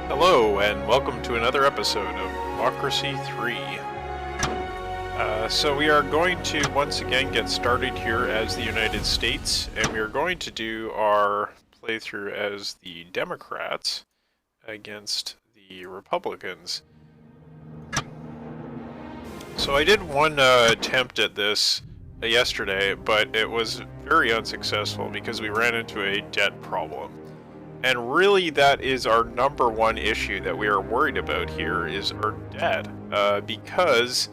Hello, and welcome to another episode of Democracy 3. So we are going to once again get started here as the United States, and we are going to do our playthrough as the Democrats against the Republicans. So I did one attempt at this yesterday, but it was very unsuccessful because we ran into a debt problem. And really, that is our number one issue that we are worried about here is our debt, because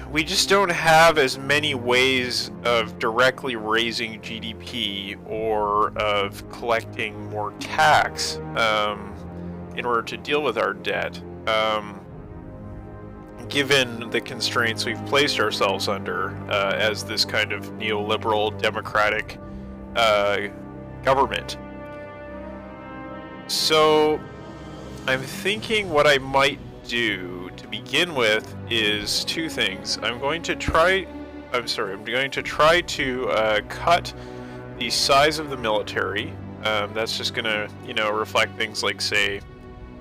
we just don't have as many ways of directly raising GDP or of collecting more tax in order to deal with our debt, given the constraints we've placed ourselves under as this kind of neoliberal democratic government. So I'm thinking what I might do to begin with is two things. I'm going to try to cut the size of the military. That's just gonna, reflect things like, say,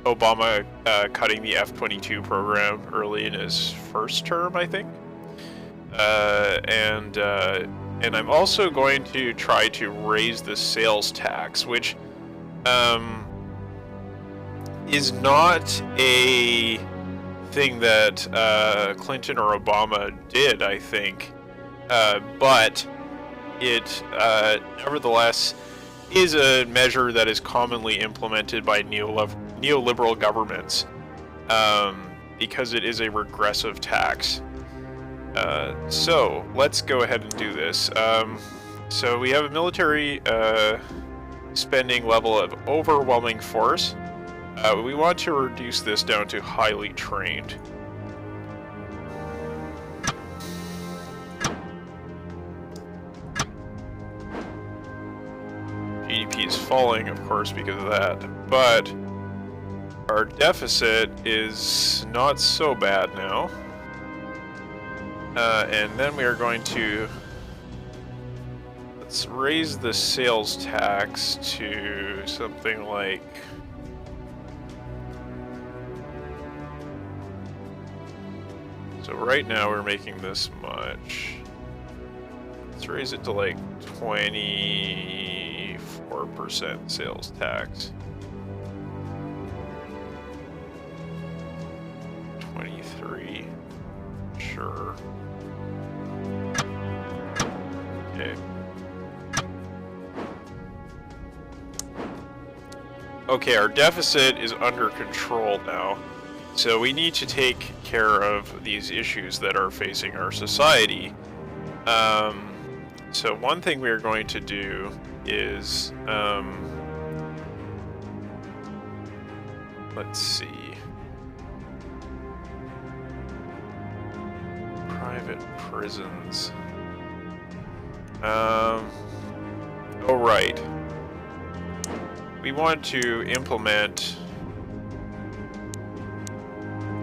Obama cutting the F-22 program early in his first term, I think. And I'm also going to try to raise the sales tax, which is not a thing that Clinton or Obama did, I think, but it nevertheless is a measure that is commonly implemented by neoliberal governments because it is a regressive tax. So let's go ahead and do this. So we have a military spending level of overwhelming force. We want to reduce this down to highly trained. GDP is falling, of course, because of that, but our deficit is not so bad now. And then we are going to, let's raise the sales tax to something like, so right now we're making this much. Let's raise it to like 24% sales tax. 23, sure. Okay, our deficit is under control now, so we need to take care of these issues that are facing our society. So one thing we are going to do is, let's see, private prisons. Oh, right. We want to implement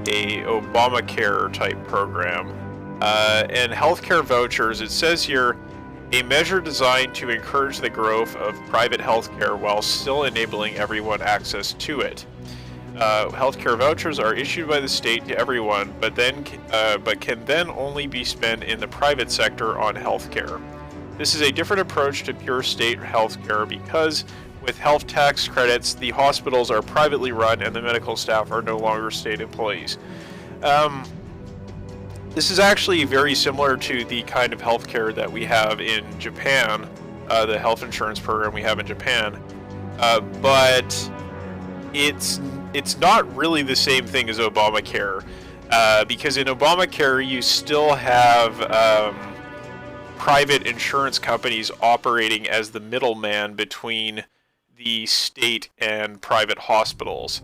a Obamacare type program. And healthcare vouchers, it says here, a measure designed to encourage the growth of private healthcare while still enabling everyone access to it. Healthcare vouchers are issued by the state to everyone, but can then only be spent in the private sector on healthcare. This is a different approach to pure state healthcare because with health tax credits, the hospitals are privately run and the medical staff are no longer state employees. This is actually very similar to the kind of healthcare that we have in Japan, the health insurance program we have in Japan, but it's not really the same thing as Obamacare, because in Obamacare you still have private insurance companies operating as the middleman between the state and private hospitals.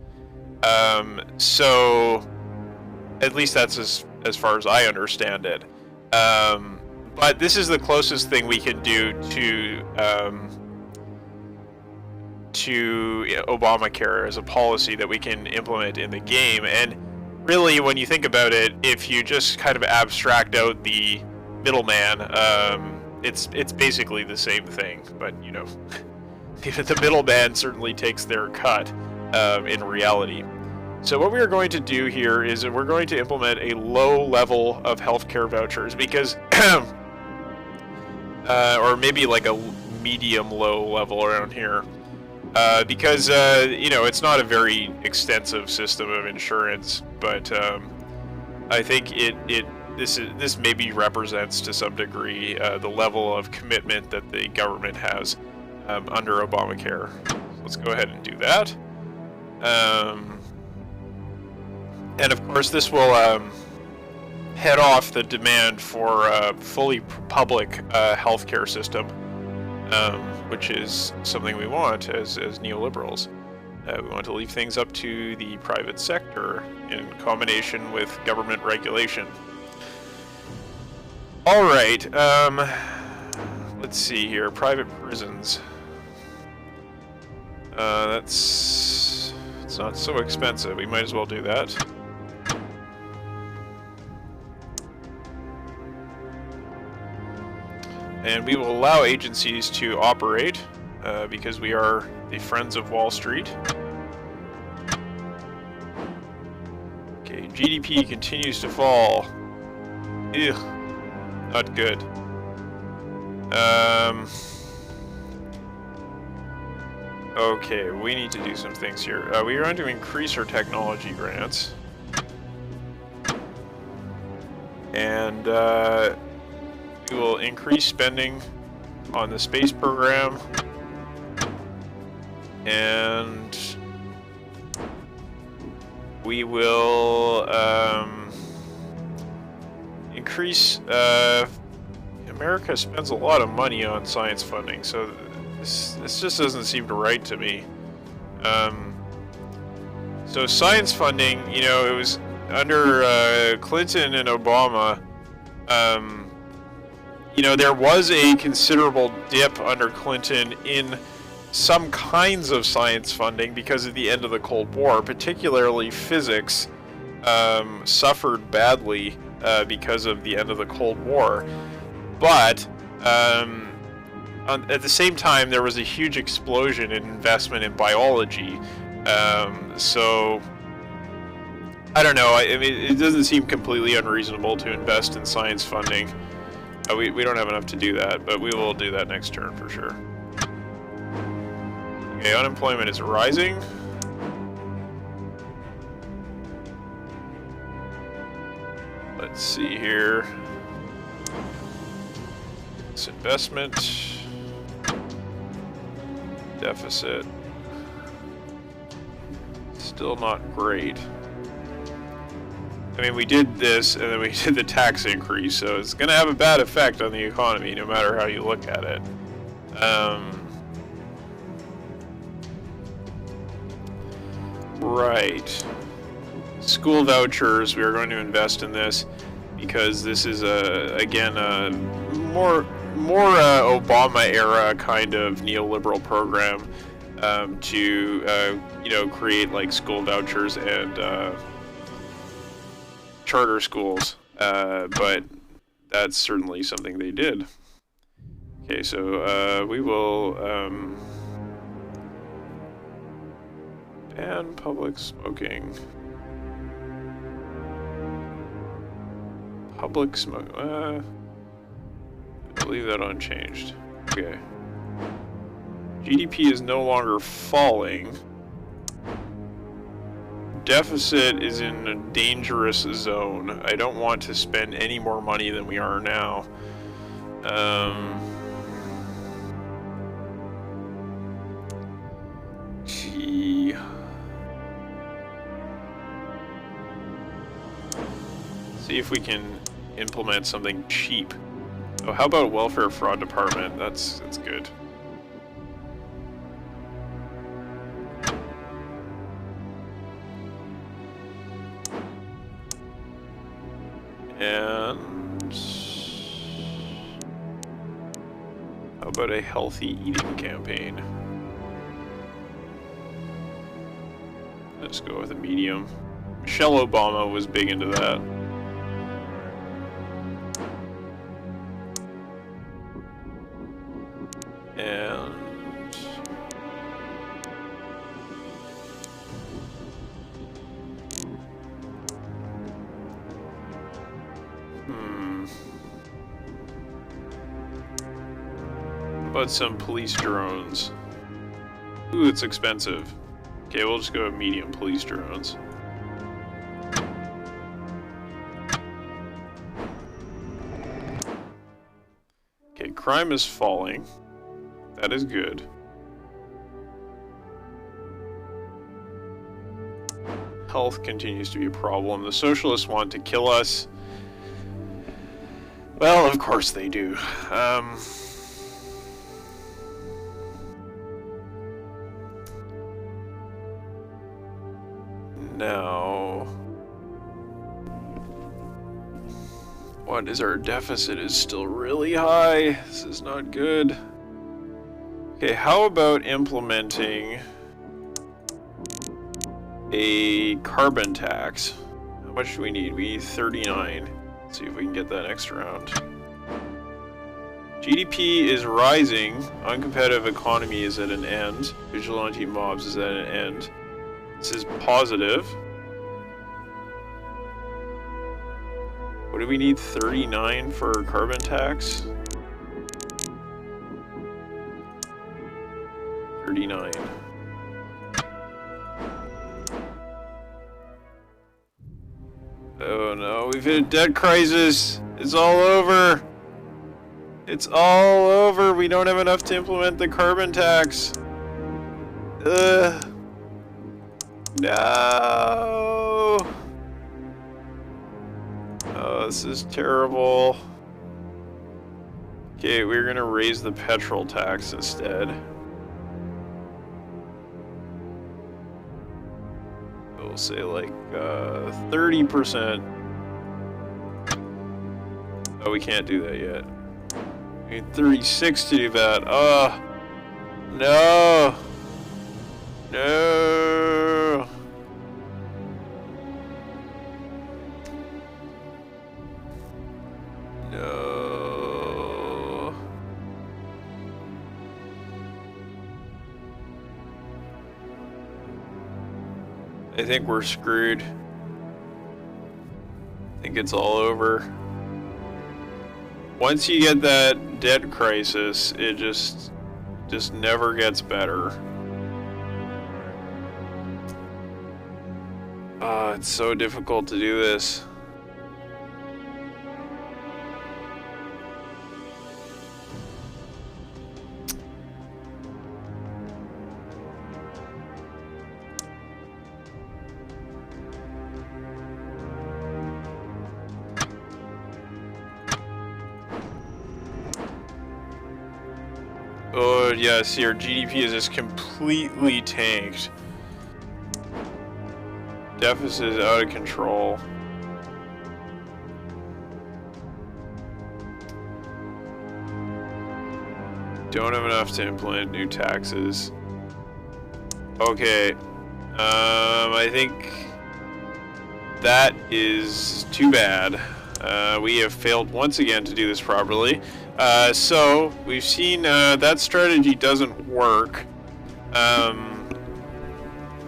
So at least that's as far as I understand it. But this is the closest thing we can do to Obamacare as a policy that we can implement in the game. And really, when you think about it, if you just kind of abstract out the middleman, it's basically the same thing, but the middleman certainly takes their cut in reality. So what we are going to do here is that we're going to implement a low level of healthcare vouchers because, or maybe like a medium low level around here, because you know, it's not a very extensive system of insurance, but I think this maybe represents to some degree the level of commitment that the government has under Obamacare. So let's go ahead and do that. And of course, this will head off the demand for a fully public healthcare system, which is something we want as neoliberals. We want to leave things up to the private sector in combination with government regulation. All right, let's see here. Private prisons. It's not so expensive. We might as well do that. And we will allow agencies to operate because we are the Friends of Wall Street. Okay, GDP continues to fall. Ugh, not good. Okay, we need to do some things here. We are going to increase our technology grants. And we will increase spending on the space program. And we will increase... America spends a lot of money on science funding, so this just doesn't seem right to me. So science funding, you know, it was under Clinton and Obama. You know, there was a considerable dip under Clinton in some kinds of science funding because of the end of the Cold War, particularly physics suffered badly because of the end of the Cold War. But at the same time, there was a huge explosion in investment in biology. So, I don't know. I mean, it doesn't seem completely unreasonable to invest in science funding. We don't have enough to do that, but we will do that next turn for sure. Okay, unemployment is rising. Let's see here. This investment. Deficit. Still not great. I mean, we did this, and then we did the tax increase, so it's going to have a bad effect on the economy, no matter how you look at it. Right. School vouchers, we are going to invest in this, because this is, again, a more Obama-era kind of neoliberal program to, you know, create, like, school vouchers and charter schools, but that's certainly something they did. Okay, so we will ban public smoking. Public smoke. I'll leave that unchanged. Okay. GDP is no longer falling. Deficit is in a dangerous zone. I don't want to spend any more money than we are now. Gee. See if we can implement something cheap. Oh, how about welfare fraud department? That's good. And how about a healthy eating campaign? Let's go with a medium. Michelle Obama was big into that. And about some police drones? Ooh, it's expensive. Okay, we'll just go with medium police drones. Okay, crime is falling. That is good. Health continues to be a problem. The socialists want to kill us. Well, of course they do. Now, what is our deficit? Is still really high. This is not good. Okay, how about implementing a carbon tax? How much do we need? We need 39. Let's see if we can get that next round. GDP is rising. Uncompetitive economy is at an end. Vigilante mobs is at an end. This is positive. What do we need? 39 for carbon tax? 39. Oh no, we've hit a debt crisis. It's all over. It's all over. We don't have enough to implement the carbon tax. Ugh. No. Oh, this is terrible. Okay, we're gonna raise the petrol tax instead. We'll say like 30%. Oh, we can't do that yet. We need 36 to do that. Oh, no. No. No. I think we're screwed. I think it's all over. Once you get that debt crisis, it just never gets better. It's so difficult to do this. Oh, yeah, see, our GDP is just completely tanked. Deficit is out of control. Don't have enough to implement new taxes. Okay. I think that is too bad. We have failed once again to do this properly. So we've seen that strategy doesn't work.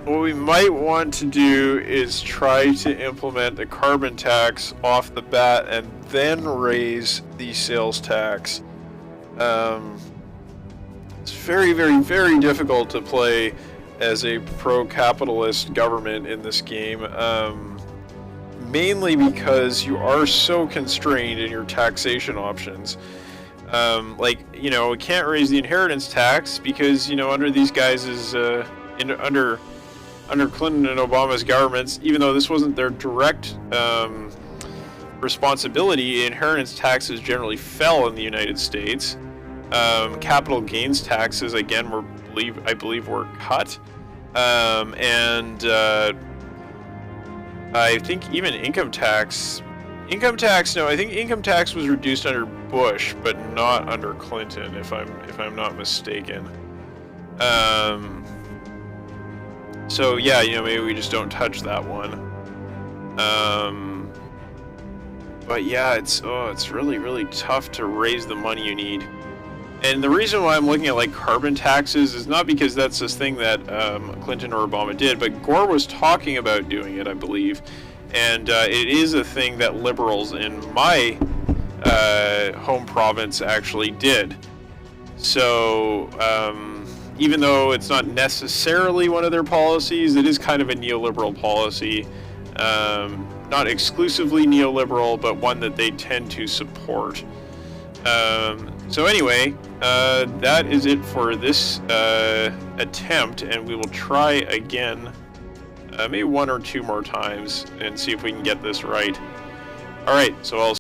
What we might want to do is try to implement a carbon tax off the bat and then raise the sales tax. It's very, very, very difficult to play as a pro-capitalist government in this game. Mainly because you are so constrained in your taxation options. Like, you know, we can't raise the inheritance tax because, you know, under these guys' under Clinton and Obama's governments, even though this wasn't their direct responsibility, inheritance taxes generally fell in the United States. Capital gains taxes, again, I believe were cut. I think even income tax, I think income tax was reduced under Bush, but not under Clinton, if I'm not mistaken. So yeah, you know, maybe we just don't touch that one. But yeah, it's really, really tough to raise the money you need. And the reason why I'm looking at like carbon taxes is not because that's this thing that Clinton or Obama did, but Gore was talking about doing it, I believe. And it is a thing that liberals in my home province actually did. So even though it's not necessarily one of their policies, it is kind of a neoliberal policy. Not exclusively neoliberal, but one that they tend to support. So anyway, that is it for this attempt, and we will try again, maybe one or two more times, and see if we can get this right. Alright, so I'll